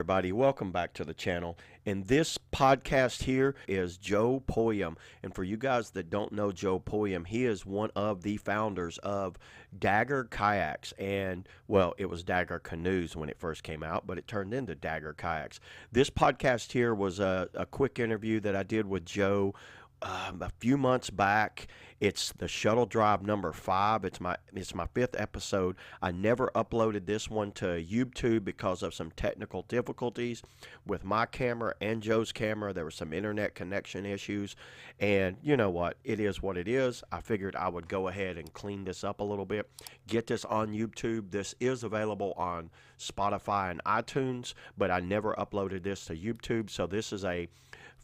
Everybody, welcome back to the channel. And this podcast here is Joe Pulliam. And for you guys that don't know Joe Pulliam, he is one of the founders of Dagger Kayaks. And, well, it was Dagger Canoes when it first came out, but it turned into Dagger Kayaks. This podcast here was a quick interview that I did with Joe a few months back. It's the Shuttle Drive number 5. It's my 5th episode. I never uploaded this one to YouTube because of some technical difficulties with my camera and Joe's camera. There were some internet connection issues, and you know what? It is what it is. I figured I would go ahead and clean this up a little bit, get this on YouTube. This is available on Spotify and iTunes, but I never uploaded this to YouTube, so this is a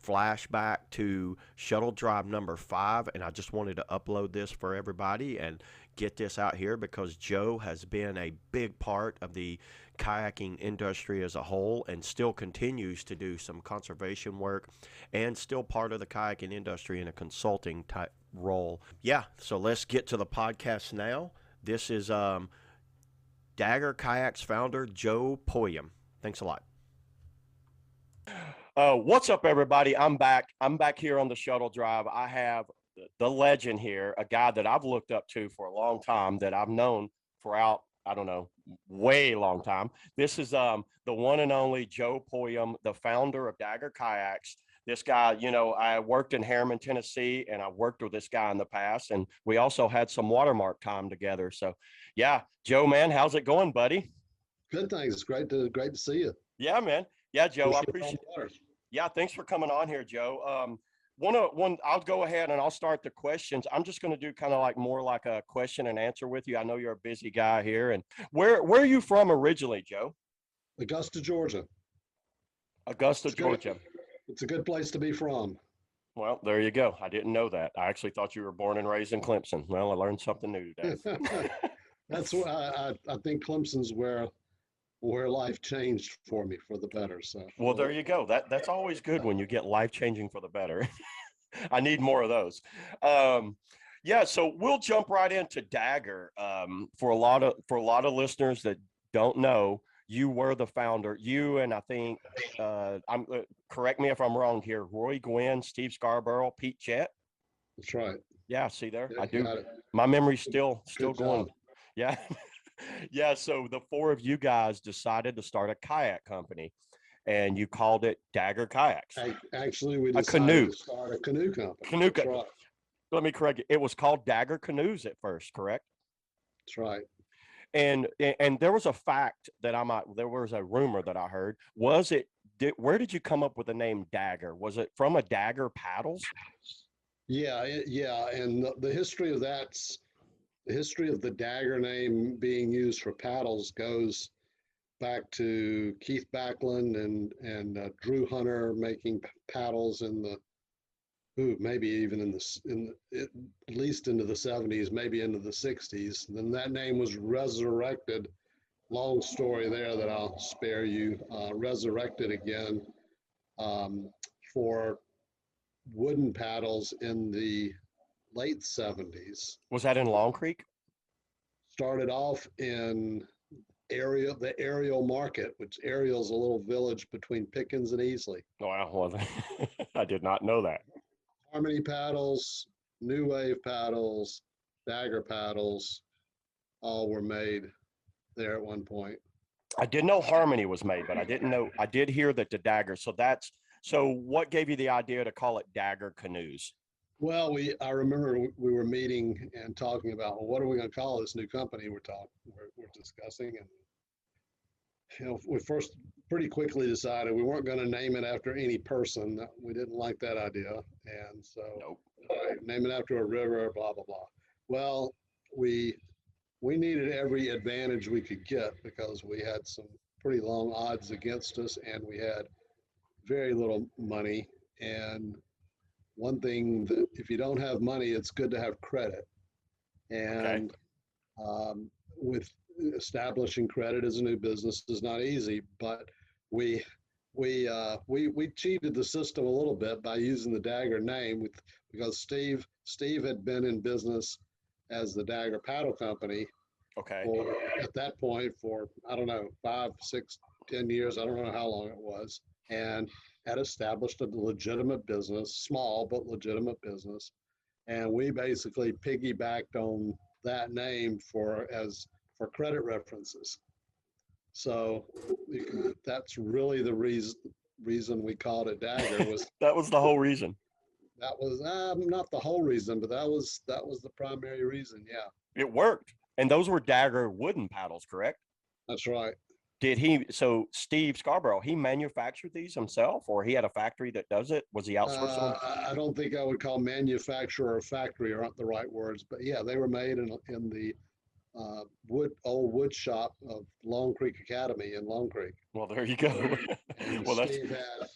flashback to Shuttle Drive number 5, and I just wanted to upload this for everybody and get this out here because Joe has been a big part of the kayaking industry as a whole and still continues to do some conservation work and still part of the kayaking industry in a consulting type role. Yeah, so let's get to the podcast now. This is Dagger Kayaks founder Joe Pulliam. Thanks a lot. What's up, everybody? I'm back. I'm back here on the Shuttle Drive. I have the legend here, a guy that I've looked up to for a long time, that I've known throughout, I don't know, way long time. This is the one and only Joe Pulliam, the founder of Dagger Kayaks. This guy, you know, I worked in Harriman, Tennessee, and I worked with this guy in the past, and we also had some watermark time together. So, yeah, Joe, man, how's it going, buddy? Good, thanks. It's great to see you. Yeah, man. Yeah, Joe, I appreciate it. Yeah, thanks for coming on here, Joe. I'll go ahead and I'll start the questions. I'm just going to do kind of like more like a question and answer with you. I know you're a busy guy here. And where are you from originally, Joe? Augusta, Georgia. Augusta, Georgia. It's a good place to be from. Well, there you go. I didn't know that. I actually thought you were born and raised in Clemson. Well, I learned something new today. That's why I think Clemson's where life changed for me for the better. So well, there you go. That's always good when you get life changing for the better. I need more of those. Yeah, so we'll jump right into Dagger. For a lot of listeners that don't know, you were the founder. You and I think correct me if I'm wrong here. Roy Gwynn, Steve Scarborough, Pete Jett. That's right. Yeah, see there, Yeah, I do. My memory's still going. Yeah. Yeah, so the 4 of you guys decided to start a kayak company, and you called it Dagger Kayaks. Actually, we decided to start a canoe company. Right. Let me correct you. It was called Dagger Canoes at first, correct? That's right. And there was a fact that there was a rumor that I heard. Where did you come up with the name Dagger? Was it from a Dagger paddles? Yeah, and the history of that's. The history of the Dagger name being used for paddles goes back to Keith Backlund and Drew Hunter making paddles in the maybe even at least into the 70s, maybe into the 60s. Then that name was resurrected. Long story there that I'll spare you. Resurrected again for wooden paddles in the late 70s. Was that in Long Creek? Started off in the Ariel Market, which Ariel's a little village between Pickens and Easley. Wow, well, I did not know that. Harmony paddles, New Wave paddles, Dagger paddles, all were made there at one point. I did know Harmony was made, but I didn't know. I did hear that the Dagger. So what gave you the idea to call it Dagger Canoes? Well, I remember we were meeting and talking about, well, what are we going to call this new company we're discussing, and you know, we first pretty quickly decided we weren't going to name it after any person. We didn't like that idea, and so name it after a river, blah blah blah. Well, we needed every advantage we could get because we had some pretty long odds against us, and we had very little money. And one thing that if you don't have money, it's good to have credit. And with establishing credit as a new business is not easy, but we cheated the system a little bit by using the Dagger name because Steve had been in business as the Dagger Paddle Company. Okay. At that point for, I don't know, 5, 6, 10 years, I don't know how long it was, and had established a legitimate business, small but legitimate business. And we basically piggybacked on that name for credit references. So that's really the reason we called it Dagger was That was the whole reason. that was not the whole reason, but that was the primary reason. Yeah, It worked. And those were Dagger wooden paddles, correct? that's right. So Steve Scarborough, he manufactured these himself, or he had a factory that does it? Was he outsourcing them? I don't think I would call manufacturer or factory aren't the right words, but yeah, they were made in the old wood shop of Long Creek Academy in Long Creek. Well, there you go. And Well, that's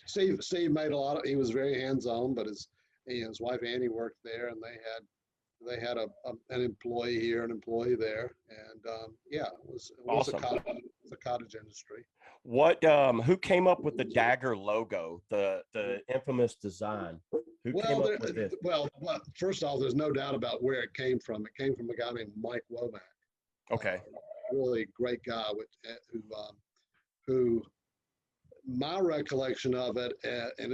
Steve made a lot of. He was very hands on, but his wife Annie worked there, and they had an employee here, an employee there, and yeah, it was awesome. a cottage industry. What who came up with the Dagger logo, the infamous design? Who came up with it? Well, first off, there's no doubt about where it came from. It came from a guy named Mike Womack. Okay. Really great guy who my recollection of it,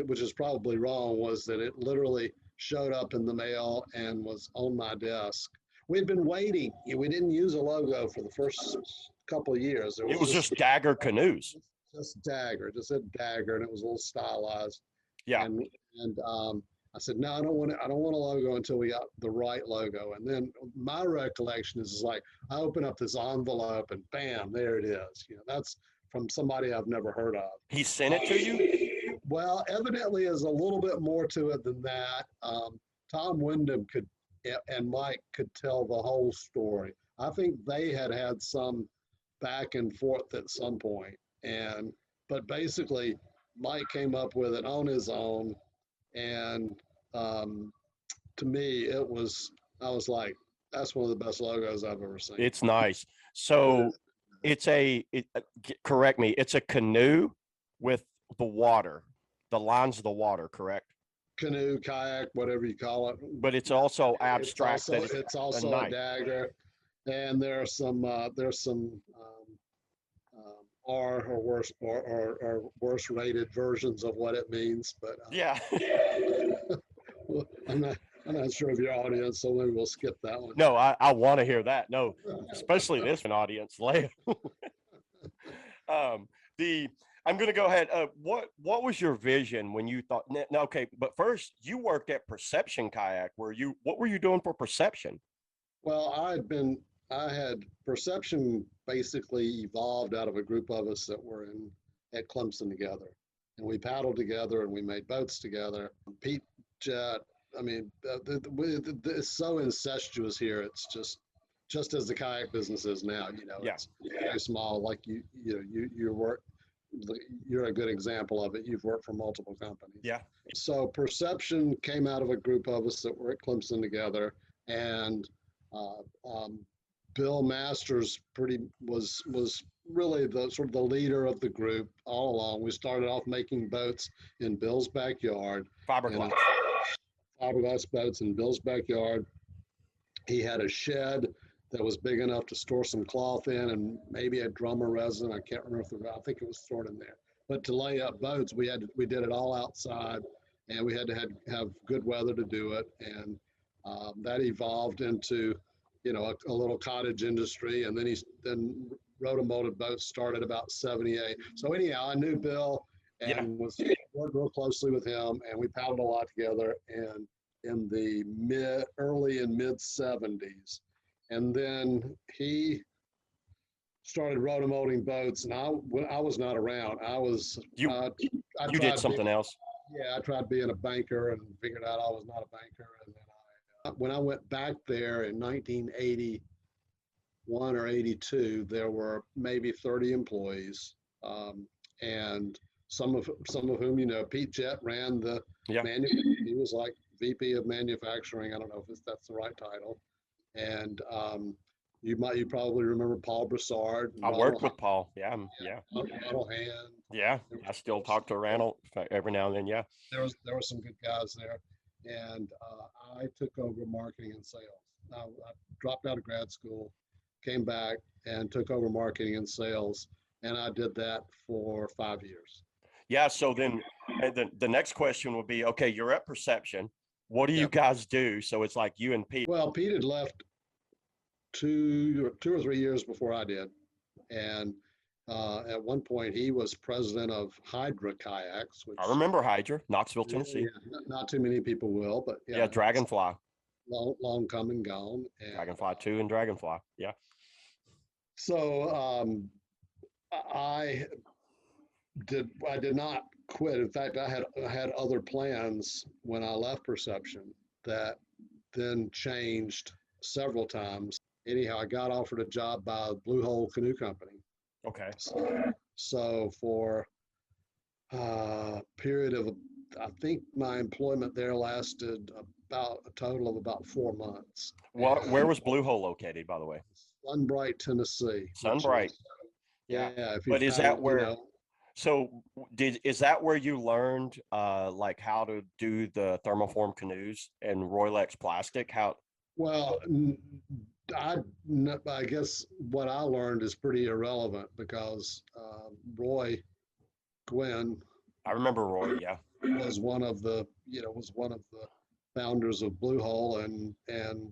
which is probably wrong, was that it literally showed up in the mail and was on my desk. We'd been waiting. We didn't use a logo for the first couple of years. It was just Dagger canoes. Just Dagger, just said Dagger, and it was a little stylized. Yeah. And I said, no, I don't want a logo until we got the right logo. And then my recollection is like, I open up this envelope and bam, there it is. That's from somebody I've never heard of. He sent it to you? Well, evidently there's a little bit more to it than that. Tom Wyndham and Mike could tell the whole story. I think they had some back and forth at some point. But basically Mike came up with it on his own. And to me, I was like, that's one of the best logos I've ever seen. It's nice. So correct me, it's a canoe with the water, the lines of the water, correct? Canoe, kayak, whatever you call it. But it's also abstract. It's also a dagger. And there's some R or worse rated versions of what it means, but yeah. Well, I'm not sure of your audience, so maybe we'll skip that one. No, I want to hear that. No, especially this audience. I'm going to go ahead. What was your vision when you thought? No, okay, but first you worked at Perception Kayak. What were you doing for Perception? Well, I had Perception basically evolved out of a group of us that were at Clemson together, and we paddled together and we made boats together. Pete Jet, I mean, it's so incestuous here. It's just as the kayak business is now. Yeah. It's very small. Like you work. You're a good example of it. You've worked for multiple companies. Yeah. So Perception came out of a group of us that were at Clemson together, and Bill Masters was really the sort of the leader of the group all along. We started off making boats in Bill's backyard. Fiberglass boats in Bill's backyard. He had a shed that was big enough to store some cloth in and maybe a drum of resin. I can't remember I think it was stored in there. But to lay up boats, we did it all outside, and we had to have good weather to do it. And that evolved into, a little cottage industry. And then rotomolded boats started about 78. So anyhow, I knew Bill and worked real closely with him, and we paddled a lot together. And in the early and mid 70s. And then he started rotomolding boats, and I was not around. You did something else. Yeah, I tried being a banker and figured out I was not a banker. And then when I went back there in 1981 or 82, there were maybe 30 employees, and some of whom, Pete Jett ran the he was like VP of manufacturing. I don't know if that's the right title. And you probably remember Paul Broussard. I worked with Paul. Yeah. Ronald Hand. Yeah, I still talk to Randall every now and then. Yeah. There were some good guys there, and I took over marketing and sales. I dropped out of grad school, came back, and took over marketing and sales. and I did that for 5 years. Yeah. So then the next question would be, okay, you're at Perception. What do you Yep. guys do? So it's like you and Pete. Well, Pete had left two or 3 years before I did, and at one point he was president of Hydra Kayaks, which I remember Hydra, Knoxville, yeah, Tennessee. not too many people will, but Yeah, Dragonfly. long come and gone. And Dragonfly 2 and Dragonfly. Yeah. so I did not quit. In fact, I had other plans when I left Perception that then changed several times. Anyhow, I got offered a job by Blue Hole Canoe Company. Okay. So for a period of, I think my employment there lasted about a total of about 4 months. Where was Blue Hole located, by the way? Sunbright, Tennessee. Sunbright. Yeah. If But is that where? So is that where you learned like how to do the thermoform canoes and Roylex plastic? How? Well, I guess what I learned is pretty irrelevant because Roy Gwynn I remember Roy. Yeah. was one of the founders of Blue Hole and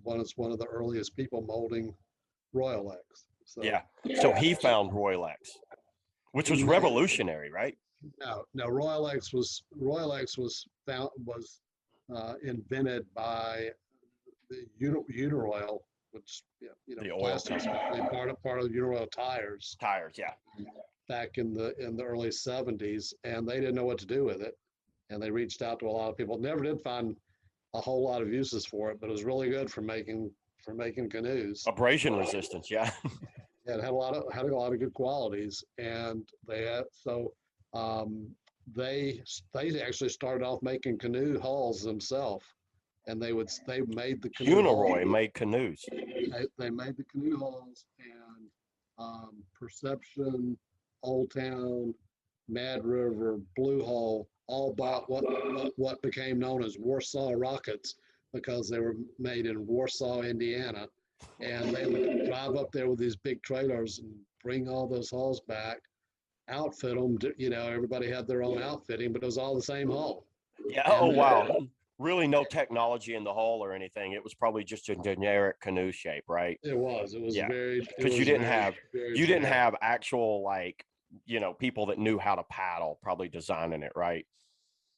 one of the earliest people molding Royalex. So Yeah. So he found Roylex, which was revolutionary, right? No, Royalex was invented by the Uniroyal, which The oil plastics part of Uniroyal tires tires. Yeah. back in the early 70s, and they didn't know what to do with it, and they reached out to a lot of people. Never did find a whole lot of uses for it, but it was really good for making canoes. Abrasion resistance. Yeah. Yeah, it had a lot of good qualities, and they actually started off making canoe hulls themselves, and they made the canoe Uniroy made canoes. They made the canoe hulls, and Perception, Old Town, Mad River, Blue Hole all bought what became known as Warsaw rockets because they were made in Warsaw, Indiana. And they would drive up there with these big trailers and bring all those hulls back, outfit them. Everybody had their own outfitting, but it was all the same hull. Yeah. Oh, wow. Really no technology in the hull or anything. It was probably just a generic canoe shape, right? It was yeah. very, because you didn't have actual people that knew how to paddle probably designing it, right?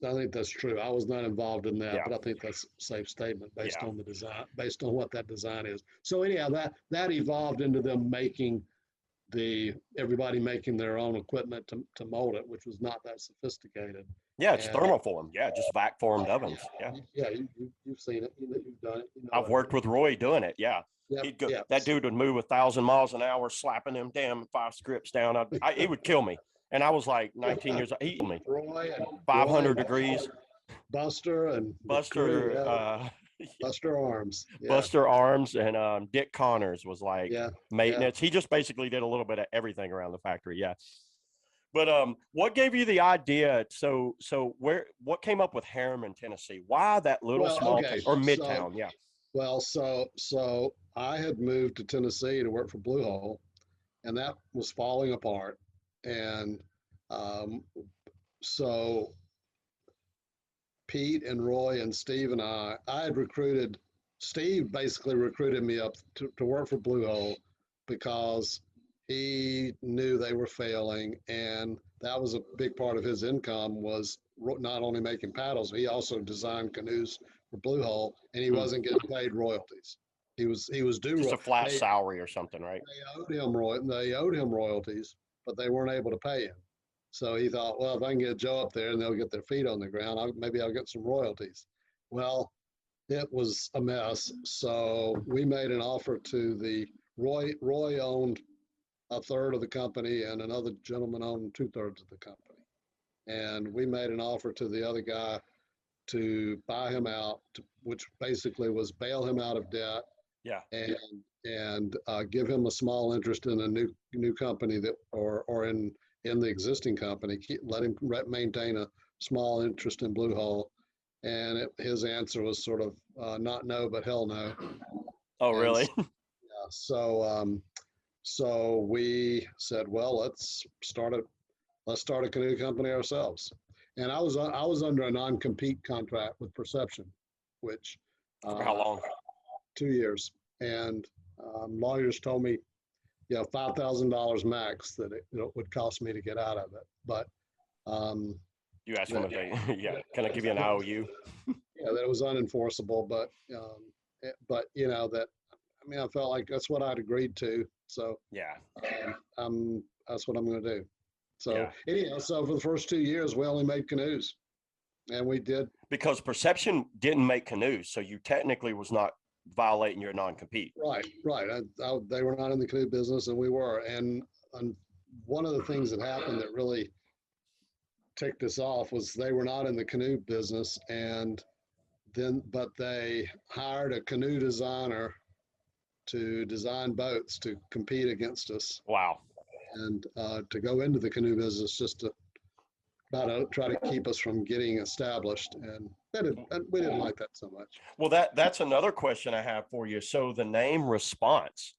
I think that's true. I was not involved in that, Yeah. but I think that's a safe statement based on the design, based on what that design is. So anyhow, that evolved into them everybody making their own equipment to mold it, which was not that sophisticated. Yeah, it's thermoform. Yeah, just vac formed ovens. Yeah. Yeah, you've seen it. You've done it. I've worked with Roy doing it. Yeah. Yep. That dude would move 1,000 miles an hour, slapping them damn 5 scripts down. He would kill me. And I was like 19 years old. He killed me. Roy 500 degrees. Buster Arms. Yeah. Buster Arms and Dick Connors was like maintenance. Yeah. He just basically did a little bit of everything around the factory. Yeah. But what gave you the idea? So what came up with Harriman, Tennessee? Why that little small town or midtown? Yeah. Well, so I had moved to Tennessee to work for Blue Hole, and that was falling apart. And so Pete and Roy and Steve and I had recruited. Steve basically recruited me up to work for Blue Hole because he knew they were failing, and that was a big part of his income was not only making paddles, he also designed canoes for Blue Hole, and he wasn't getting paid royalties. He was due just a flat salary or something, right? They owed him royalties, but they weren't able to pay him. So he thought, well, if I can get Joe up there and they'll get their feet on the ground, maybe I'll get some royalties. Well, it was a mess. So we made an offer to the Roy owned a third of the company, and another gentleman owned 2/3 of the company. And we made an offer to the other guy to buy him out, which basically was bail him out of debt. Yeah. And give him a small interest in a new company or in the existing company. Let him maintain a small interest in Blue Hole. And his answer was sort of not no, but hell no. Oh, really? Yeah. So we said, well, let's start a canoe company ourselves. And I was under a non-compete contract with Perception, which For how long? 2 years. And lawyers told me, $5,000 max that it would cost me to get out of it. But You asked that, them if they, yeah, can I give you an IOU? that it was unenforceable. But that, I mean, I felt like that's what I'd agreed to. So Yeah, that's what I'm going to do. So yeah. anyhow, so for the first 2 years, we only made canoes, and we did. Because Perception didn't make canoes, so you technically was not violating your non-compete. Right, right. They were not in the canoe business, and we were. And one of the things that happened that really ticked us off was they were not in the canoe business, but they hired a canoe designer to design boats to compete against us, Wow. and to go into the canoe business just to try to keep us from getting established. And we didn't like that so much. Well, that's another question I have for you. So the name Response,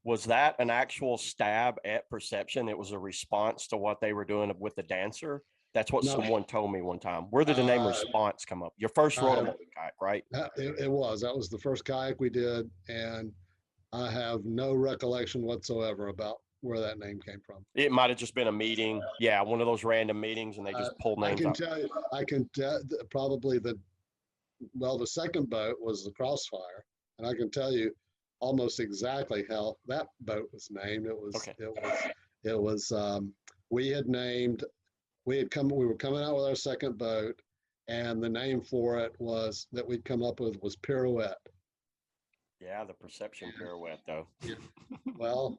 was that an actual stab at Perception? It was a response to what they were doing with the dancer? That's what No, someone told me one time. Where did the name Response come up? Your first rotable kayak, right? It was the first kayak we did, and I have no recollection whatsoever about where that name came from. It might have just been a meeting. Yeah, one of those random meetings, and they just pulled names out. I can tell probably the second boat was the Crossfire, and I can tell you almost exactly how that boat was named. It was Okay. it was we were coming out with our second boat, and the name for it that we'd come up with was Pirouette. Yeah, the Perception Pirouette, though. Yeah. Well,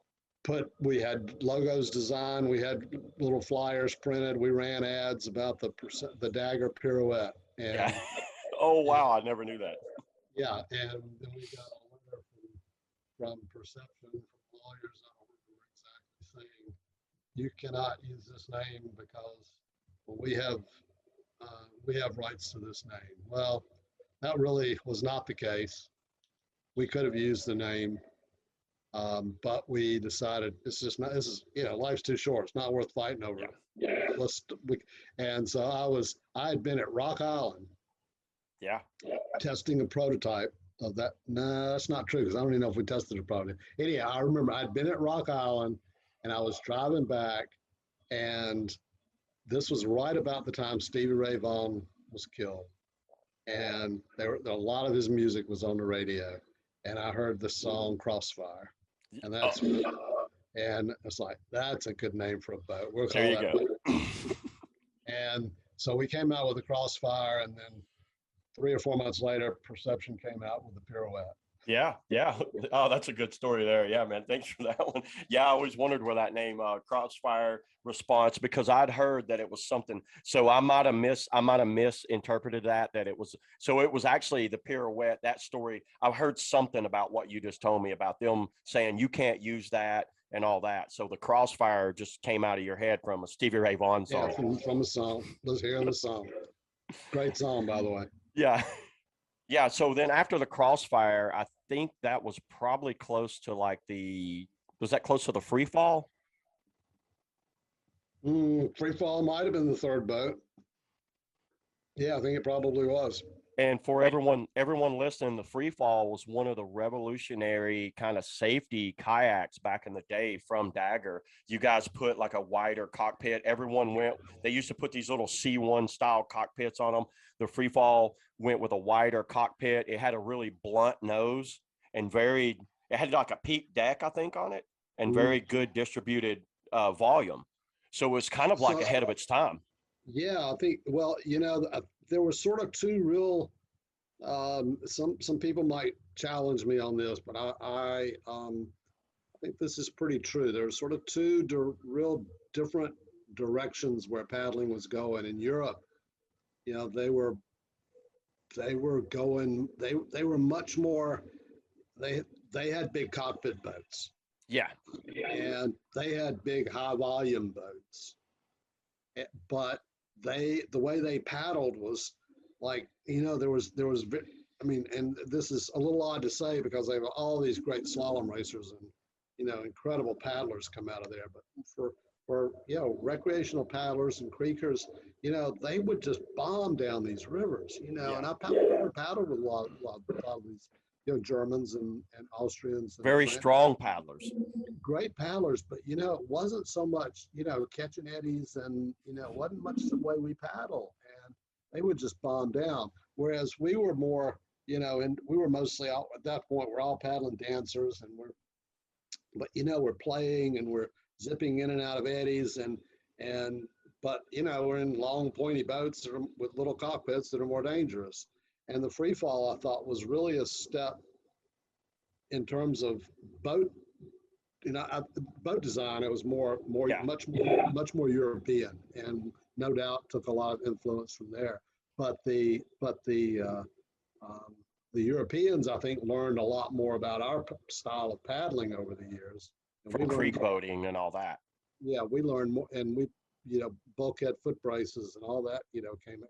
we had logos designed, we had little flyers printed, we ran ads about the Dagger Pirouette. And, yeah. Oh, wow, I never knew that. Yeah, and then we got a letter from Perception, from lawyers, I don't remember exactly, saying, you cannot use this name because we have rights to this name. Well, that really was not the case. We could have used the name, but we decided life's too short. It's not worth fighting over. Yeah. And so I had been at Rock Island. Yeah. Testing a prototype of that. No, that's not true, because I don't even know if we tested a prototype. Anyhow, I remember I'd been at Rock Island, and I was driving back, and this was right about the time Stevie Ray Vaughan was killed. And a lot of his music was on the radio, and I heard the song Crossfire. And and it's like, that's a good name for a boat. We'll call there you go. And so we came out with the Crossfire, and then 3 or 4 months later, Perception came out with the Pirouette. Yeah. Oh, that's a good story there. Yeah, man. Thanks for that one. Yeah, I always wondered where that name Crossfire Response, because I'd heard that it was something. So I might have misinterpreted that it was. So it was actually the Pirouette. That story, I've heard something about what you just told me about them saying you can't use that and all that. So the Crossfire just came out of your head from a Stevie Ray Vaughan song. Yeah, from the song. Let's hear the song. Great song, by the way. Yeah. Yeah. So then after the Crossfire, I think that was probably close to was that close to the Free Fall? Free Fall might have been the third boat. Yeah, I think it probably was. And for everyone listening, the Free Fall was one of the revolutionary kind of safety kayaks back in the day from Dagger. You guys put like a wider cockpit. They used to put these little C1 style cockpits on them. The Free Fall went with a wider cockpit. It had a really blunt nose and it had like a peak deck, I think, on it, and very good distributed volume. So it was kind of like ahead of its time. Yeah, I think, there were sort of two real, some people might challenge me on this, but I think this is pretty true. There were sort of two real different directions where paddling was going. In Europe, they were much more, they had big cockpit boats. Yeah. And they had big high volume boats. But the way they paddled was like, there was, and this is a little odd to say because they have all these great slalom racers incredible paddlers come out of there. But for recreational paddlers and creekers, they would just bomb down these rivers, Yeah. and I paddled with a lot of these, Germans and Austrians. And Very strong paddlers. Great paddlers, but, it wasn't so much, catching eddies and, it wasn't much the way we paddle. And they would just bomb down. Whereas we were more, and we were mostly out at that point, we're all paddling dancers and we're playing and we're zipping in and out of eddies but we're in long pointy boats with little cockpits that are more dangerous. And the free fall, I thought, was really a step in terms of boat, boat design. It was much more European, and no doubt took a lot of influence from there. But the Europeans, I think, learned a lot more about our style of paddling over the years. From creek boating and all that. Yeah, we learned more, and we, bulkhead foot braces and all that, came out of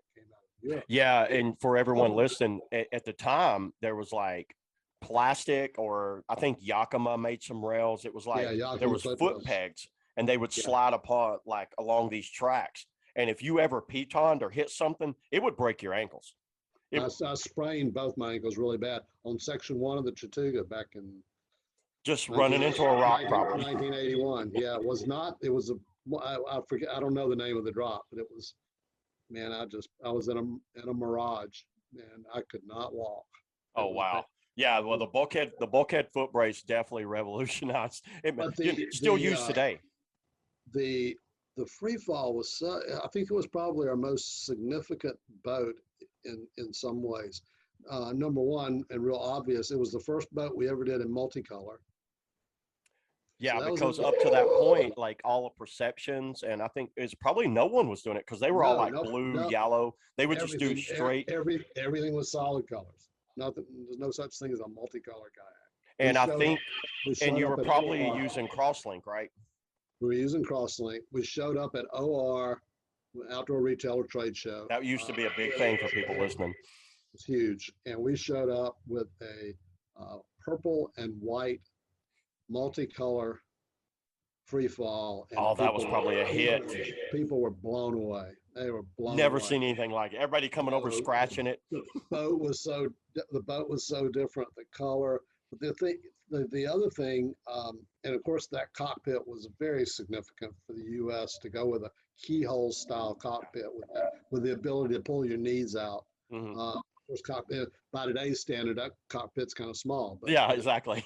Europe. Yeah, and for everyone listening, at the time, there was like plastic, or I think Yakima made some rails. It was like there was foot pegs, and they would slide apart like along these tracks. And if you ever pitoned or hit something, it would break your ankles. I sprained both my ankles really bad on section 1 of the Chattooga back in just running into a rock, probably 1981. Yeah, it was I forget, I don't know the name of the drop, but it was, man, I was in a mirage, and I could not walk. Oh wow. Yeah, well, the bulkhead foot brace definitely revolutionized. It's still used today. The free fall was I think it was probably our most significant boat in some ways. Number one, and real obvious, it was the first boat we ever did in multicolor. Yeah, so because up to that point, like all the perceptions, and I think it's probably no one was doing it because they were all like blue, yellow. They would just do straight. Everything was solid colors. Nothing. There's no such thing as a multicolor kayak. And I think, and you were probably using Crosslink, right? We were using Crosslink. We showed up at OR, Outdoor Retailer Trade Show. That used to be a big thing for people listening. It's huge. And we showed up with a purple and white multicolor free fall. And that was probably a hit. People were blown away. They were blown Never away. Seen anything like it. Everybody coming over scratching it. The boat was so different, the color. But the other thing, and of course that cockpit was very significant for the U.S. to go with a keyhole style cockpit with the ability to pull your knees out. Mm-hmm. Of course, cockpit by today's standard, that cockpit's kind of small. But yeah, exactly.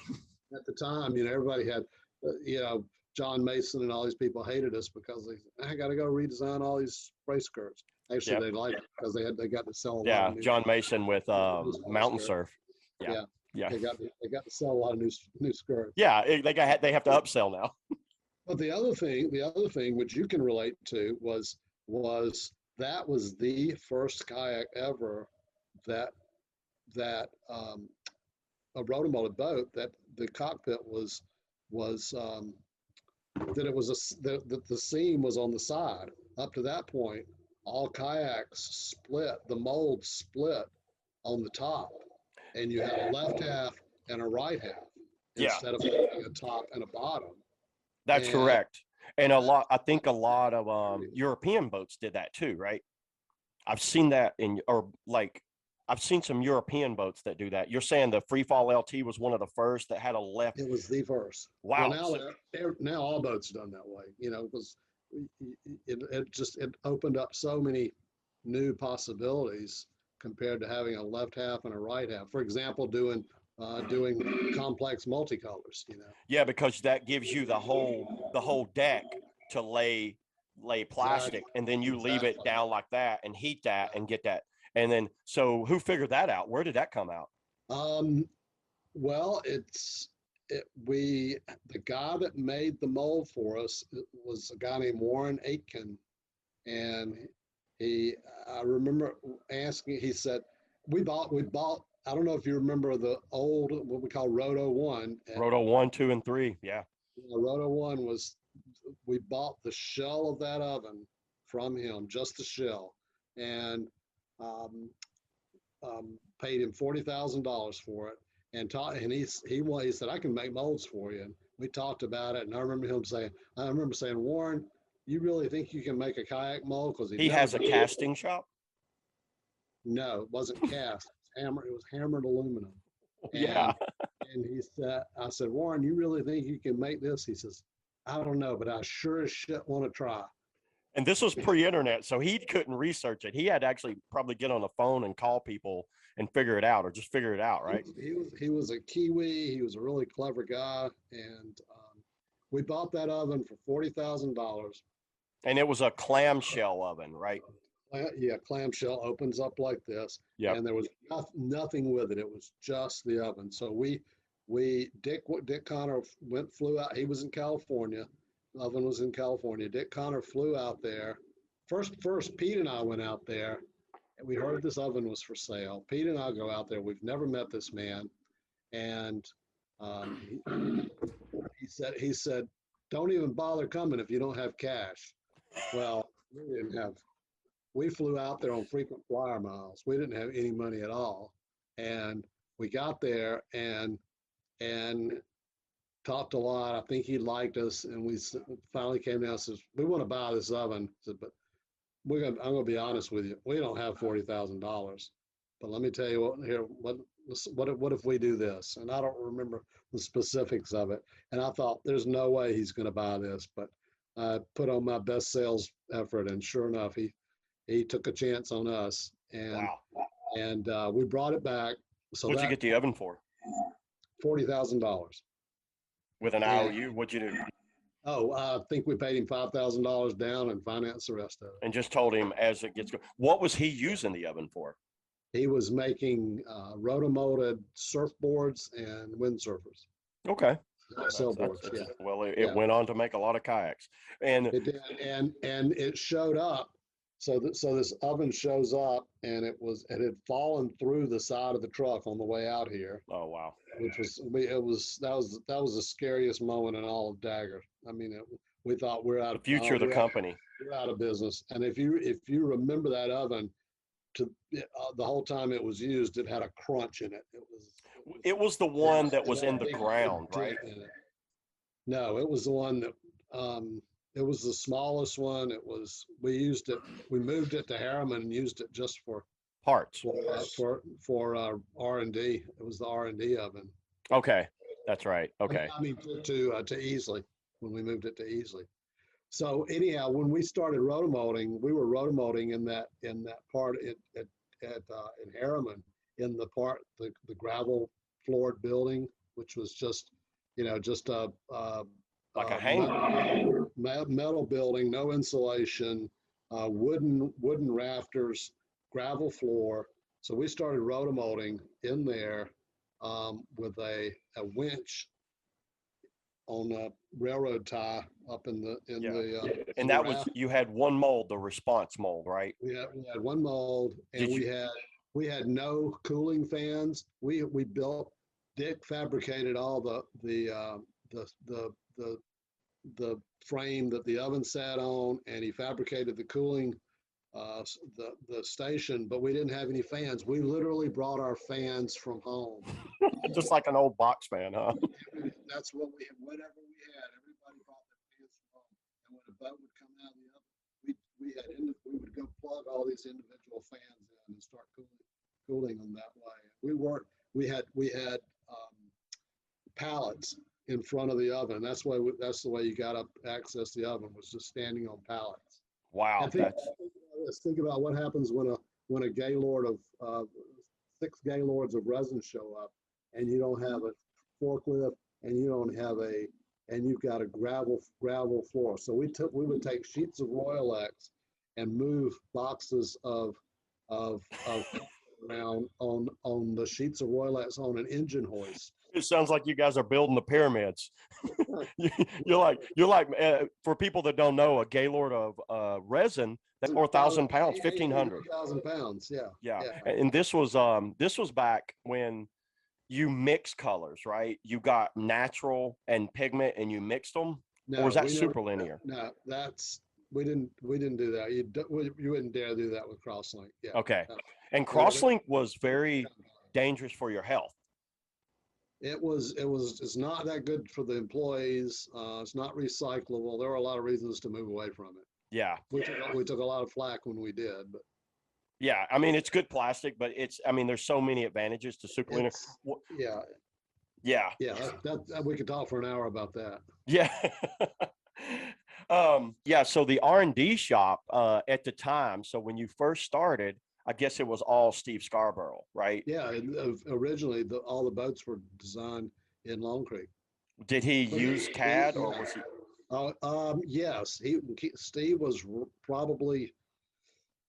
At the time, everybody had, John Mason and all these people hated us because I got to go redesign all these spray skirts. Actually, they liked it because they got to sell. John Mason with Mountain Surf. Yeah. They got to sell a lot of new skirts. Yeah, they have to upsell now. But the other thing which you can relate to was that was the first kayak ever that a rotomotive boat that the cockpit was that it was the seam was on the side. Up to that point, all kayaks the mold split on the top, and you had a left half and a right half instead of having a top and a bottom. That's correct. And I think a lot of European boats did that too, right? I've seen that I've seen some European boats that do that. You're saying the Freefall LT was one of the first that had a left. It was the first. Wow. Well, now all boats are done that way. Because it opened up so many new possibilities compared to having a left half and a right half. For example, doing complex multicolors. Yeah, because that gives you the whole deck to lay plastic, and then you leave it down like that and heat that and get that. And then, so who figured that out? Where did that come out? Well, the guy that made the mold for us was a guy named Warren Aitken. And I remember asking, he said, we bought, I don't know if you remember the old, what we call Roto 1. Roto 1, 2, and 3. Yeah. Roto 1 we bought the shell of that oven from him, just the shell. And paid him $40,000 for it, and he said, I can make molds for you. And we talked about it, and I remember saying, Warren, you really think you can make a kayak mold? Because He has a casting shop. No, it wasn't cast. It was hammered aluminum. Yeah. And he said, I said, Warren, you really think you can make this? He says, I don't know, but I sure as shit want to try. And this was pre-internet, so he couldn't research it. He had to actually probably get on the phone and call people and figure it out, or just figure it out, right? He was a Kiwi. He was a really clever guy, and we bought that oven for $40,000. And it was a clamshell oven, right? Yeah, clamshell opens up like this. Yeah. And there was nothing with it. It was just the oven. So Dick Connor flew out. He was in California. The oven was in California. Dick Connor flew out there. First, Pete and I went out there, and we heard this oven was for sale. Pete and I go out there. We've never met this man, and he said, "Don't even bother coming if you don't have cash." Well, we flew out there on frequent flyer miles. We didn't have any money at all, and we got there and talked a lot. I think he liked us, and we finally came down and says, "We want to buy this oven." I said, "But I'm going to be honest with you. We don't have $40,000. But let me tell you what if we do this?" And I don't remember the specifics of it. And I thought, there's no way he's going to buy this. But I put on my best sales effort, and sure enough, he took a chance on us. And we brought it back. So what'd you get the oven for? $40,000. With an IOU, what'd you do? Oh, I think we paid him $5,000 down and financed the rest of it. And just told him as it gets going. What was he using the oven for? He was making rotomolded surfboards and windsurfers. Okay. Sailboards, yeah. Well, it went on to make a lot of kayaks. And it did, and it showed up. So this oven shows up, and it had fallen through the side of the truck on the way out here. Oh wow! That was the scariest moment in all of Dagger. I mean, we thought we're out of the future of the company. We're out of business. And if you remember that oven, the whole time it was used, it had a crunch in it. It was the one that was in the ground, right? No, it was the one that. It was the smallest one. We moved it to Harriman and used it just for parts for R&D. It was the R&D oven. Okay, that's right. Okay. I mean to Easley, when we moved it to Easley. So anyhow, when we started rotomolding, we were rotomolding in that part in Harriman, in the gravel floored building, which was just a like a hangar. Metal building, no insulation, wooden rafters, gravel floor. So we started rotomolding in there with a winch on a railroad tie up in the and that was, you had one mold, the response mold, right? We had one mold, and we had no cooling fans. Dick fabricated all the frame that the oven sat on, and he fabricated the cooling, the station, but we didn't have any fans. We literally brought our fans from home. Just like an old box fan, huh? That's what whatever we had, everybody brought their fans from home. And when a boat would come out of the oven, we would go plug all these individual fans in and start cooling them that way. We had pallets in front of the oven. That's the way you got to access the oven, was just standing on pallets. Wow. Let's think about what happens when a gaylord of 6 gaylords of resin show up, and you don't have a forklift, and you've got a gravel floor. So we would take sheets of Royalex and move boxes of around on the sheets of Royalex on an engine hoist. It sounds like you guys are building the pyramids. You're like for people that don't know, a gaylord of resin, that's 4,000 pounds, 1,500. 1,000 pounds, yeah. And this was back when you mix colors, right? You got natural and pigment, and you mixed them. No, or was that super linear? No, we didn't do that. You wouldn't dare do that with crosslink. Yeah. Okay. And crosslink was very dangerous for your health. It's not that good for the employees. It's not recyclable. There were a lot of reasons to move away from it. Yeah. We took a lot of flack when we did, but Yeah. I mean, it's good plastic, but there's so many advantages to super cleaner. yeah, Yeah. yeah, that we could talk for an hour about that. Yeah. Yeah. So the R&D shop at the time, so when you first started, I guess it was all Steve Scarborough, right? Yeah, and originally all the boats were designed in Long Creek. Did he use CAD or was he? Yes, Steve was probably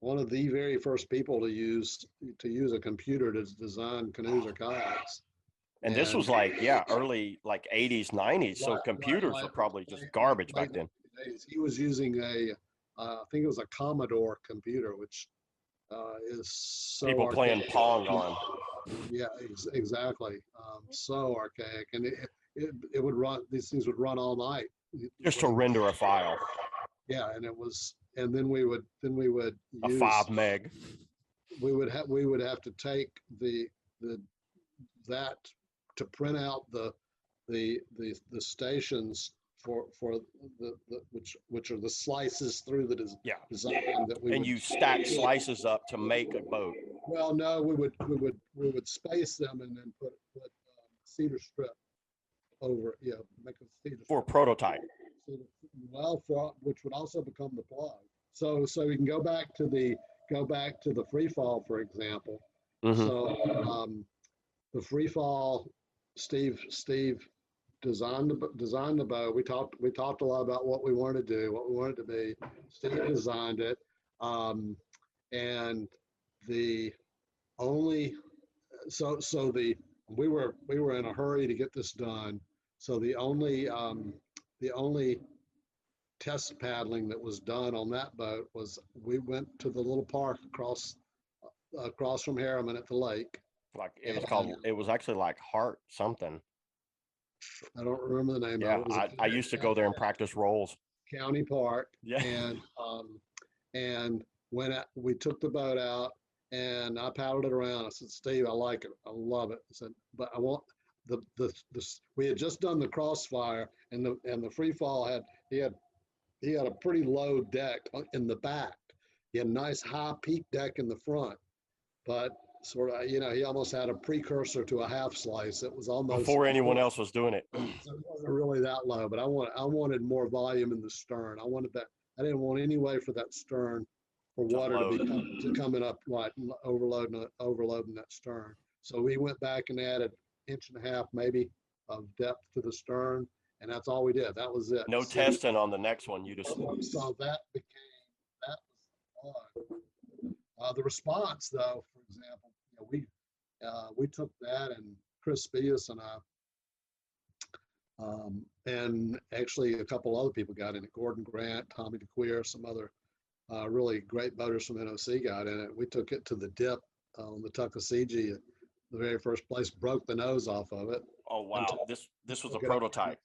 one of the very first people to use a computer to design canoes or kayaks. And this was early like 80s, 90s. So computers were probably just garbage back then. He was using I think it was a Commodore computer, which is so people archaic. playing Pong on. Yeah, exactly. So archaic, and it would run. These things would run all night just to render a file. Yeah, and then we would use a 5 meg. We would have to take that to print out the stations for the which are the slices through the design that we. And you stack slices up to make a boat. Well, no, we would space them and then put cedar strip over, make a cedar strip. For a prototype. Well, which would also become the plug. So we can go back to the free fall, for example. Mm-hmm. So the free fall, Steve designed the boat. We talked a lot about what we wanted to do, what we wanted to be. Steve designed it, and the only we were in a hurry to get this done. So the only test paddling that was done on that boat was we went to the little park across from Harriman at the lake. Like it was actually like Hart something. I don't remember the name. Yeah, I used to go there and practice rolls. County Park. Yeah. And when we took the boat out and I paddled it around, I said, Steve, I like it. I love it. I said, but I want we had just done the crossfire and the free fall he had a pretty low deck in the back. He had a nice high peak deck in the front, but sort of, he almost had a precursor to a half slice. It was almost before anyone else was doing it. It wasn't really that low, but I wanted more volume in the stern. I wanted that. I didn't want any way for that stern for water to coming up like overloading that stern. So we went back and added 1.5 inches maybe of depth to the stern, and that's all we did. That was it. No testing on the next one. You just so that was the response, though. For example, we took that, and Chris Spius and I, and actually a couple other people got in it. Gordon Grant, Tommy DeQueer, some other really great boaters from NOC got in it. We took it to the dip on the Tuckasegee, the very first place, broke the nose off of it. Oh wow! This was a prototype.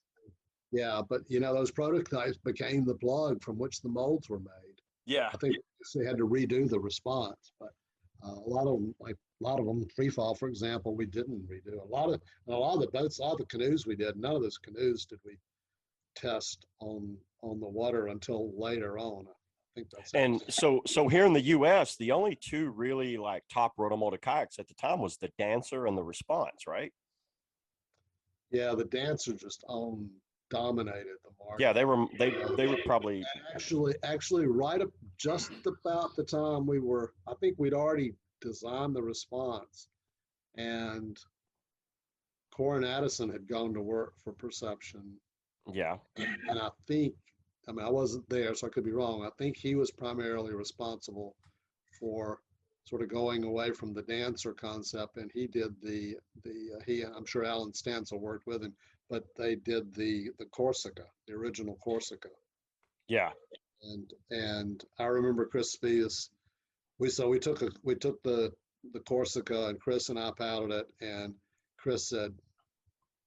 Yeah, but those prototypes became the plug from which the molds were made. Yeah, I think they had to redo the response, but a lot of them, free fall, for example, we didn't redo. A lot of the boats, a lot of the canoes we did. None of those canoes did we test on the water until later on. I think that's. And so here in the U.S., the only two really like top rotomolded kayaks at the time was the Dancer and the Response, right? Yeah, the Dancer just dominated the market. Yeah, they were probably actually right up just about the time I think we'd already designed the Response, and Corin Addison had gone to work for Perception. Yeah. And I wasn't there, so I could be wrong. I think he was primarily responsible for sort of going away from the Dancer concept, and he did I'm sure Alan Stansel worked with him, but they did the Corsica, the original Corsica. Yeah. And I remember Chris Spies. We took the Corsica, and Chris and I paddled it, and Chris said,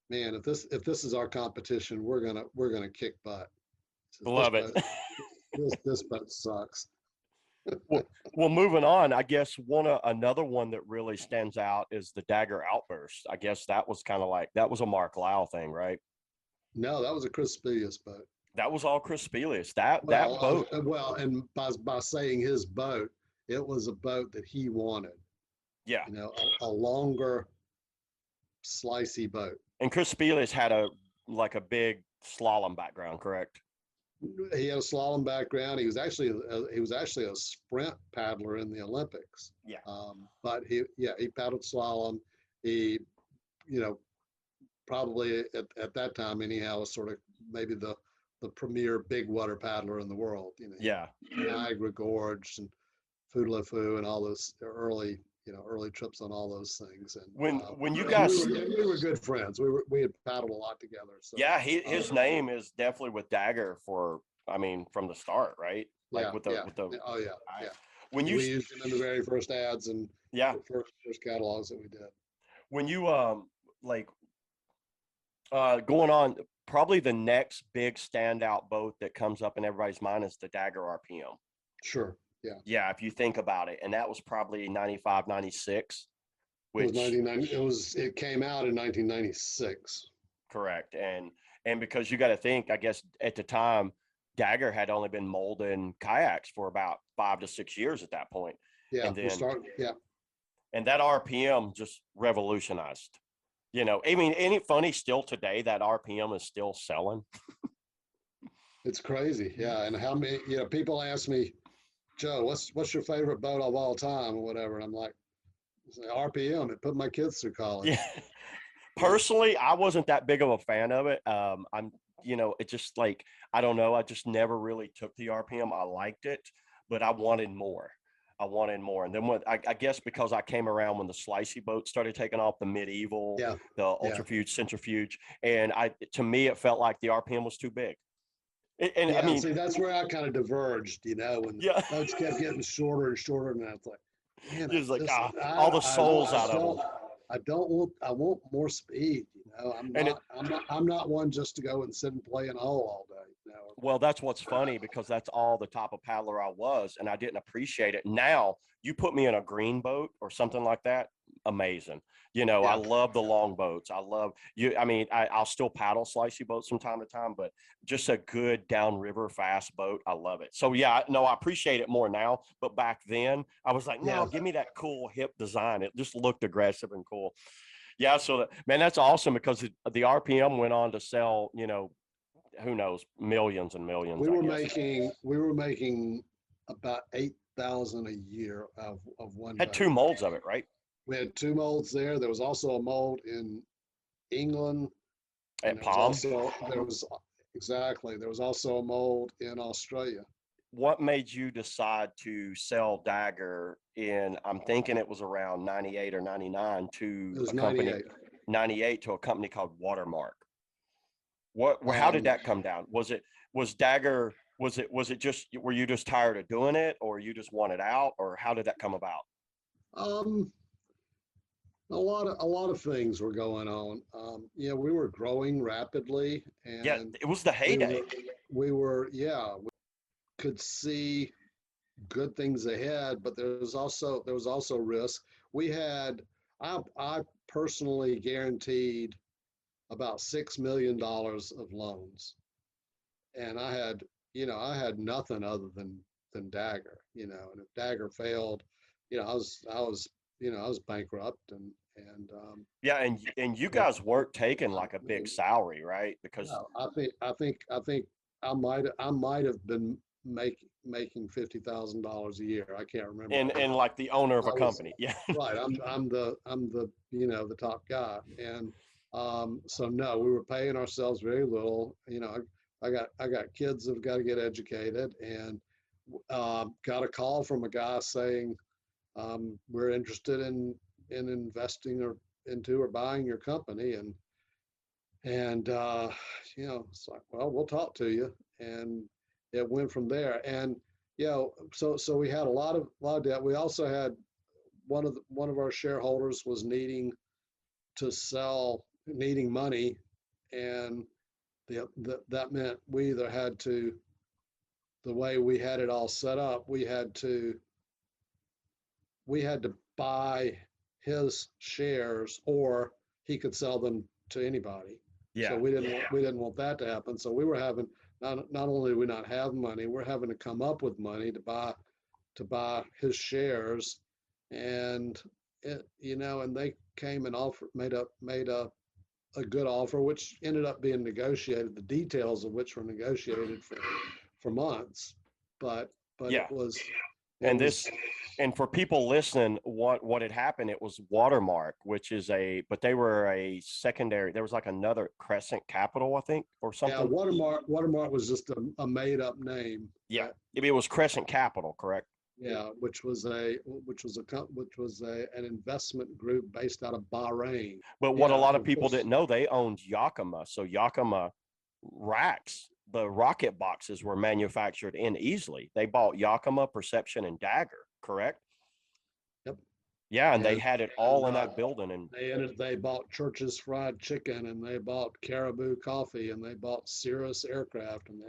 "Man, if this is our competition, we're gonna kick butt." Love it. This boat sucks. Well, well, moving on, I guess another one that really stands out is the Dagger Outburst. I guess that was kind of like that was a Mark Lau thing, right? No, that was a Chris Spilius boat. That was all Chris Spelius. That Well, boat, and by saying his boat, it was a boat that he wanted. yeah. You know, a longer, slicey boat. And Chris Spelius had a big slalom background, correct? He had a slalom background. He was actually a sprint paddler in the Olympics. Yeah. But he paddled slalom. He, you know, probably at that time anyhow was sort of maybe the premier big water paddler in the world. You know, Yeah. Niagara Gorge and Foodlefu and all those early trips on all those things. And When you guys, we were good friends. We had paddled a lot together. So yeah, his name is definitely with Dagger from the start, right? Like with the oh yeah, yeah. when We you used him in the very first ads and yeah the first catalogs that we did. when you like going on, probably the next big standout boat that comes up in everybody's mind is the Dagger RPM. Sure. Yeah. Yeah, if you think about it, and that was probably 95, 96, It was which 1990. It came out in 1996. correct. And because you got to think, I guess at the time, Dagger had only been molding kayaks for about 5 to 6 years at that point. Yeah. And then Yeah. and that RPM just revolutionized. I mean, ain't it funny still today that RPM is still selling? It's crazy. Yeah. And how many, people ask me, Joe, what's your favorite boat of all time or whatever? And I'm like, RPM. It put my kids through college. Yeah. Personally, I wasn't that big of a fan of it. It just like, I don't know. I just never really took the RPM. I liked it, but I wanted more. And then I guess because I came around when the slicey boats started taking off, the medieval, Yeah. the ultrafuge, centrifuge, and to me, it felt like the RPM was too big. And I Yeah. mean, See, that's where I kind of diverged, when yeah, boats kept getting shorter and shorter. And I was like, man, just like this, all the souls out of them. I want more speed. I'm And not, I'm not one just to go and sit and play in a hole all day. Well, that's what's funny because that's all the type of paddler I was, and I didn't appreciate it. Now you put me in a green boat or something like that, amazing. I Yeah. love the long boats. I love you. I mean, I'll still paddle slicey boats from time to time, but just a good downriver fast boat, I love it. So yeah, no, I appreciate it more now. But back then, I was like, no, Yeah. give me that cool hip design. It just looked aggressive and cool. Yeah, so man, that's awesome because the RPM went on to sell, who knows, millions and millions. We were making about 8,000 a year of one Had boat. 2 molds of it, right? We had 2 molds there. There was also a mold in England. At Palm. There was also a mold in Australia. What made you decide to sell Dagger I'm thinking it was around 98 or 99 to It was a company, 98. 98 to a company called Watermark. How did that come down? Was Dagger, was it just, were you just tired of doing it or you just wanted out, or how did that come about? Um, a lot of things were going on. We were growing rapidly, Yeah, and it was the heyday. we could see good things ahead, but there was also risk. I personally guaranteed about $6 million of loans, and I had nothing other than Dagger, and if Dagger failed, I was bankrupt, and Yeah, and you guys weren't taking like a big salary, right? Because no, I think I might have been making $50,000 a year. I can't remember. and like the owner of a company. Yeah. Right. I'm the the top guy, and so no, we were paying ourselves very little. I got kids that've got to get educated, and got a call from a guy saying, we're interested in investing or buying your company, and it's like, well, we'll talk to you, and it went from there. And so we had a lot of debt. We also had one of our shareholders was needing money, and that meant we either had to the way we had it all set up, we had to buy his shares, or he could sell them to anybody. So Yeah. we didn't want that to happen. So we were having, not only do we not have money, we're having to come up with money to buy his shares. And and they came and offered, made a good offer, which ended up being negotiated, the details of which were negotiated for months. But Yeah. it And was this, and for people listening, what had happened, it was Watermark, which is but they were a secondary. There was like another Crescent Capital, I think, or Yeah, something. Watermark was just a made up name. Yeah. That, It was Crescent Capital, correct? yeah, which was an investment group based out of Bahrain. But what a Yeah, lot and of of people course, didn't know, they owned Yakima. So Yakima racks, the rocket boxes were manufactured in Easley. They bought Yakima, Perception, and Dagger, correct? yep. Yeah, and they And had it and all in that building. And they bought Church's Fried Chicken, and they bought Caribou Coffee, and they bought Cirrus Aircraft, and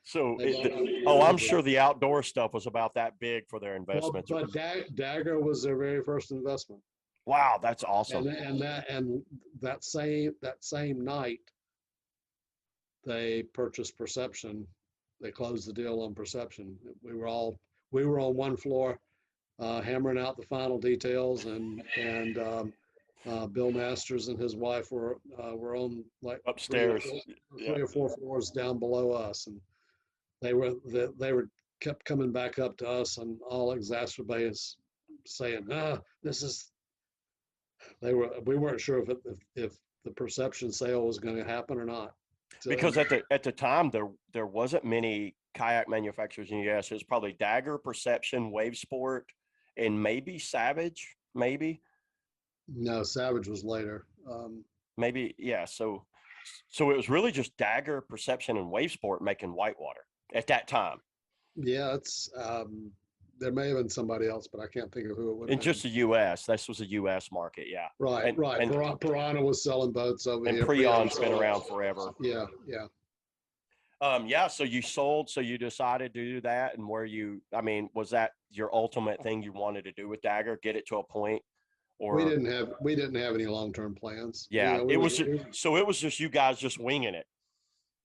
so, they bought I'm everything. sure the outdoor stuff was about that big for their Well, investments. but Dagger was their very first investment. Wow, that's awesome. And that same night they purchased Perception. They closed the deal on Perception. We were on one floor, hammering out the final details, and Bill Masters and his wife were on like Upstairs. Yeah. 3 or 4 floors down below us, and they were kept coming back up to us and all exacerbated, saying, this is we weren't sure if the Perception sale was going to happen or not. So, Because at the time there wasn't many kayak manufacturers in the US. It was probably Dagger, Perception, Wave Sport, and maybe Savage, maybe. no, Savage was later. Maybe, yeah. So it was really just Dagger, Perception, and Wave Sport making whitewater at that time. Yeah, it's there may have been somebody else, but I can't think of who it would In have been. just the US. This was a US market, yeah. Right, And right. and Piranha was selling boats over and here. Preon's been around forever. Yeah, yeah. Yeah, so you sold, so you decided to do that. And was that your ultimate thing you wanted to do with Dagger, get it to a point? We Or didn't have we didn't have any long-term plans. yeah, We were so it was just you guys just winging it.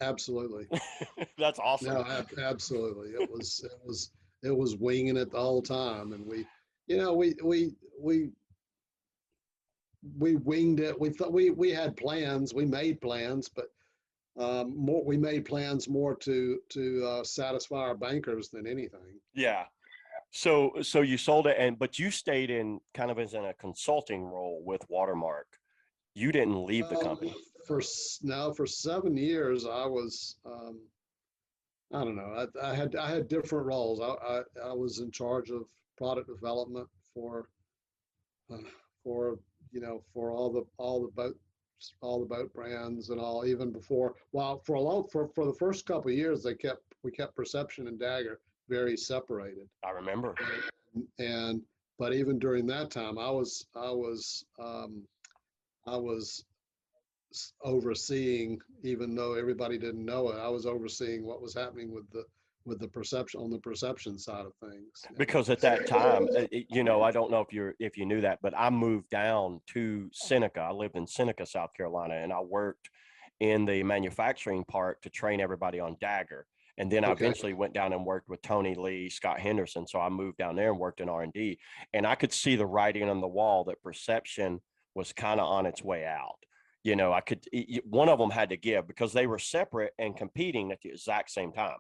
absolutely. That's awesome. No, absolutely. It was winging it the whole time, and you know, we winged it. We thought we had plans. We made plans, but we made plans more to satisfy our bankers than anything. Yeah. So you sold it, but you stayed in kind of as in a consulting role with Watermark. You didn't leave the company. For 7 years, I was I don't know. I had different roles. I was in charge of product development uh, for for all the boat brands and all. Even before, well, for the first couple of years, we kept Perception and Dagger very separated. I remember. And but even during that time, I was overseeing, even though everybody didn't know it, I was overseeing what was happening with the Perception, on the Perception side of things. Because at that time, I don't know if you knew that, but I moved down to Seneca. I lived in Seneca, South Carolina, and I worked in the manufacturing part to train everybody on Dagger. And then I Okay. eventually went down and worked with Tony Lee, Scott Henderson. So I moved down there and worked in R&D, and I could see the writing on the wall that Perception was kind of on its way out. One of them had to give because they were separate and competing at the exact same time.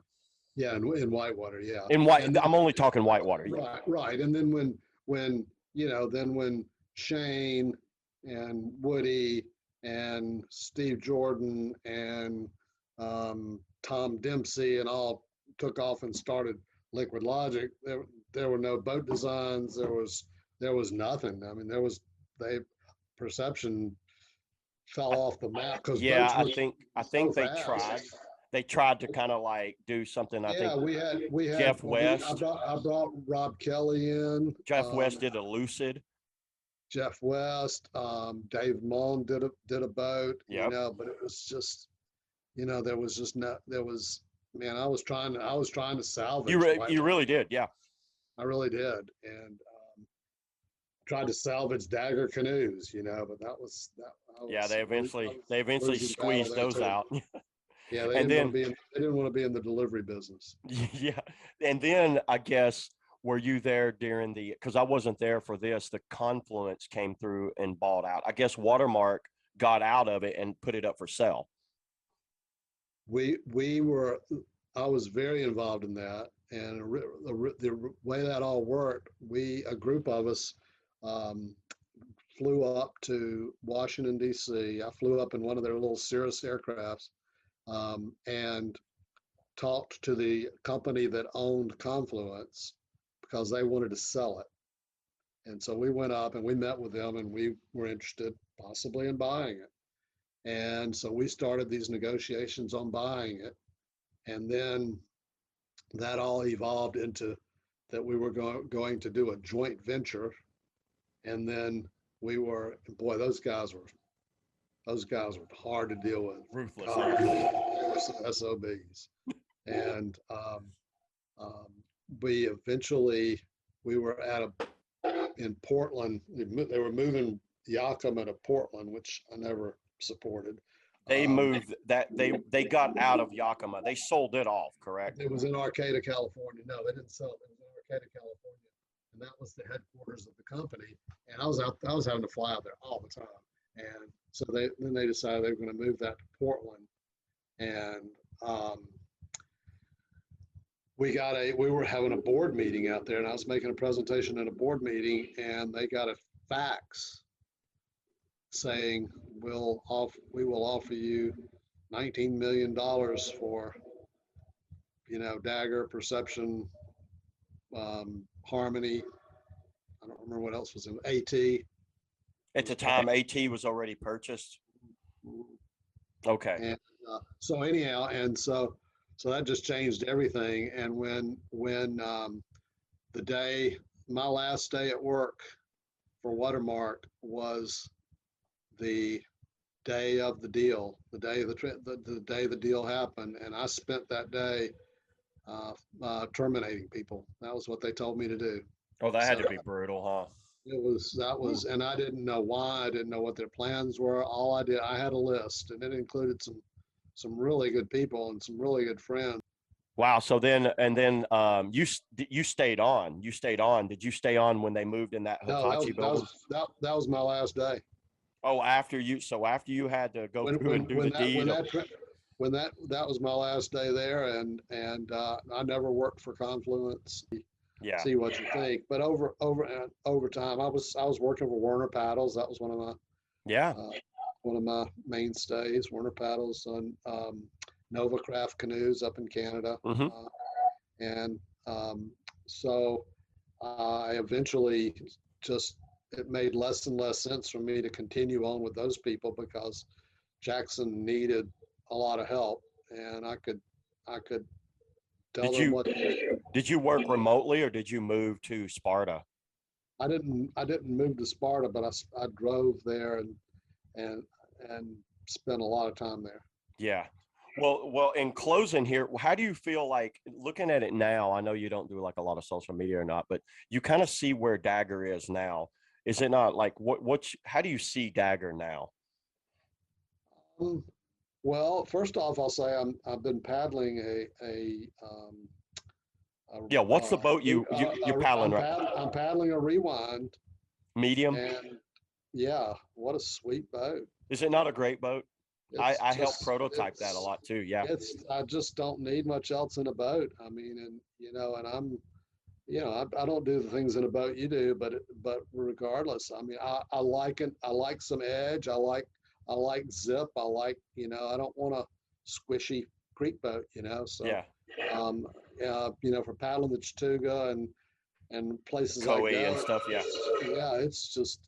Yeah, in Whitewater, yeah. I'm only talking Whitewater. Right, right. And then when Shane and Woody and Steve Jordan and Tom Dempsey and all took off and started Liquid Logic, there were no boat designs. There was nothing. I mean, Perception fell off the map because Yeah, boats I so think they fast. tried. They tried to kind of like do something. I Yeah, think we had Jeff I West. brought Rob Kelly in. Jeff West did a Lucid. Jeff West, Dave Mullen did a boat. Yep. But it was just, there was just not there was man, I was trying to salvage You really did, yeah. I really did, and tried to salvage Dagger canoes, but Yeah, I was they eventually losing battle squeezed there those too. out. Yeah, And then they didn't want to be in the delivery business. yeah, and then I guess were you there during the, because I wasn't there for this, the Confluence came through and bought out. I guess Watermark got out of it and put it up for sale. We were I was very involved in that, and the way that all worked, a group of us um, flew up to Washington D.C. I flew up in one of their little Cirrus aircrafts, and talked to the company that owned Confluence because they wanted to sell it. And so we went up and we met with them, and we were interested possibly in buying it. And so we started these negotiations on buying it. And then that all evolved into that we were going to do a joint venture. And then boy, those guys were hard to deal with. Ruthless. God, they were some SOBs. And we were in Portland. They were moving Yakima to Portland, which I never supported. They moved that they got out of Yakima. They sold it off, correct? It was in Arcata, California. No, they didn't sell it. It was in Arcata, California, and that was the headquarters of the company. And I was having to fly out there all the time. And so they decided they were going to move that to Portland. And we were having a board meeting out there, and I was making a presentation at a board meeting, and they got a fax saying we will offer you $19 million for Dagger, Perception, Harmony. I don't remember what else was in AT. At the time, AT was already purchased. Okay. And so anyhow, and so that just changed everything. And when my last day at work for Watermark was the day of the deal, the day the deal happened, and I spent that day terminating people. That was what they told me to do. Oh, that had to be brutal, huh? And I didn't know why. I didn't know what their plans were. I had a list, and it included some really good people and some really good friends. Wow. So then you stayed on. You stayed on. Did you stay on when they moved in that Hitachi building? That was my last day. Oh, after you had to go through and do the deed. When that was my last day there, and I never worked for Confluence. Yeah. See what you think. But over time, I was working for Werner Paddles. That was one of my mainstays. Werner Paddles on Nova Craft canoes up in Canada, and so I eventually it made less and less sense for me to continue on with those people because Jackson needed a lot of help, and I could tell them what to do. Did you work remotely, or did you move to Sparta? I didn't move to Sparta, but I drove there and spent a lot of time there. Yeah. Well, in closing here, how do you feel like looking at it now? I know you don't do like a lot of social media or not, but you kind of see where Dagger is now. Is it not like how do you see Dagger now? Well, first off, I'll say I've been paddling what's the boat you're paddling right? I'm paddling a Rewind medium. And yeah, what a sweet boat. Is it not a great boat? I helped prototype that a lot too. Yeah. I just don't need much else in a boat. I mean, and I'm, I don't do the things in a boat you do, but regardless, I mean, I like it. I like some edge. I like zip. I like, I don't want a squishy creek boat, so, yeah. For paddling the Chattooga and places Coe like that and stuff. Yeah. Yeah. It's just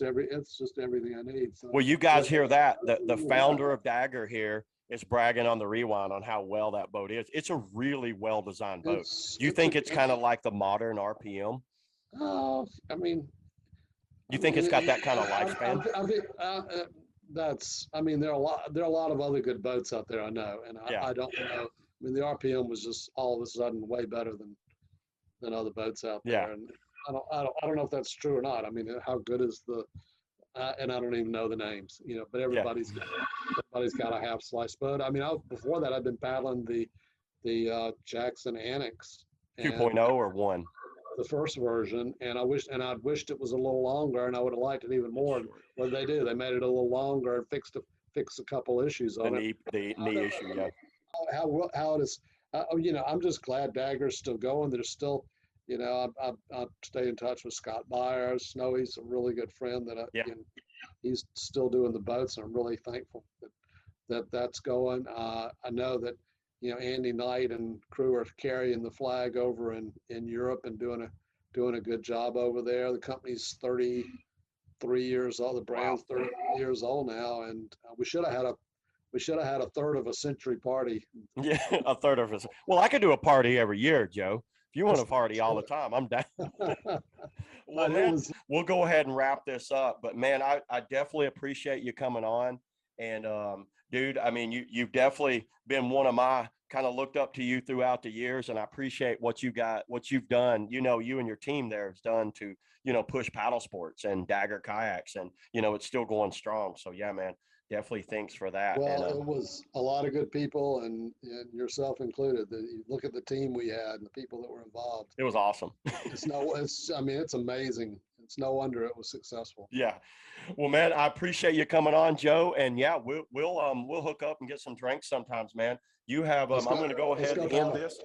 everything I need. So, well, you guys hear that? The founder of Dagger here is bragging on the Rewind on how well that boat is. It's a really well designed boat. Do you think it's kind of like the modern RPM? I mean, you think it's got that kind of lifespan? I think there are a lot of other good boats out there. I know, and I don't know. I mean, the RPM was just all of a sudden way better than other boats out there. Yeah. And I don't know if that's true or not. I mean, how good is and I don't even know the names, but Yeah. everybody's got a half slice boat. I mean, before that, I'd been paddling the Jackson Annex 2.0 or 1? the first version, and I'd wished it was a little longer, and I would have liked it even more. And what did they do? They made it a little longer and fixed a couple issues on it. The knee issue, yeah. How it is, I'm just glad Dagger's still going. There's still, I stay in touch with Scott Byers. Snowy's a really good friend he's still doing the boats, and I'm really thankful that's going. I know that Andy Knight and crew are carrying the flag over in Europe and doing a good job over there. The company's 33 years old. The brand's 30 years old now, and we should have had a third of a century party. Yeah, a third of us. Well, I could do a party every year, Joe. If you want to party all the time, I'm down. Well, man, we'll go ahead and wrap this up. But man, I definitely appreciate you coming on. And dude, I mean, you've definitely been one of my kind of looked up to you throughout the years, and I appreciate what you've done. You and your team there has done to push paddle sports and Dagger Kayaks, and it's still going strong. So yeah, man, definitely thanks for that. Well, it was a lot of good people, and yourself included. You look at the team we had and the people that were involved. It was awesome. It's amazing. It's no wonder it was successful. Yeah. Well, man, I appreciate you coming on, Joe. And yeah, we'll hook up and get some drinks sometimes, man. You have I'm going to go ahead and end this.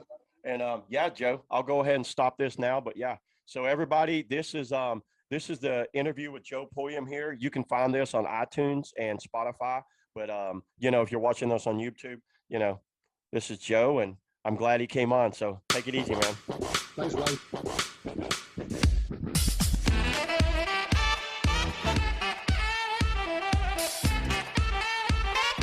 And yeah, Joe, I'll go ahead and stop this now. But yeah, so everybody, this is the interview with Joe Pulliam here. You can find this on iTunes and Spotify. But if you're watching this on YouTube, this is Joe, and I'm glad he came on. So take it easy, man. Thanks, Wade.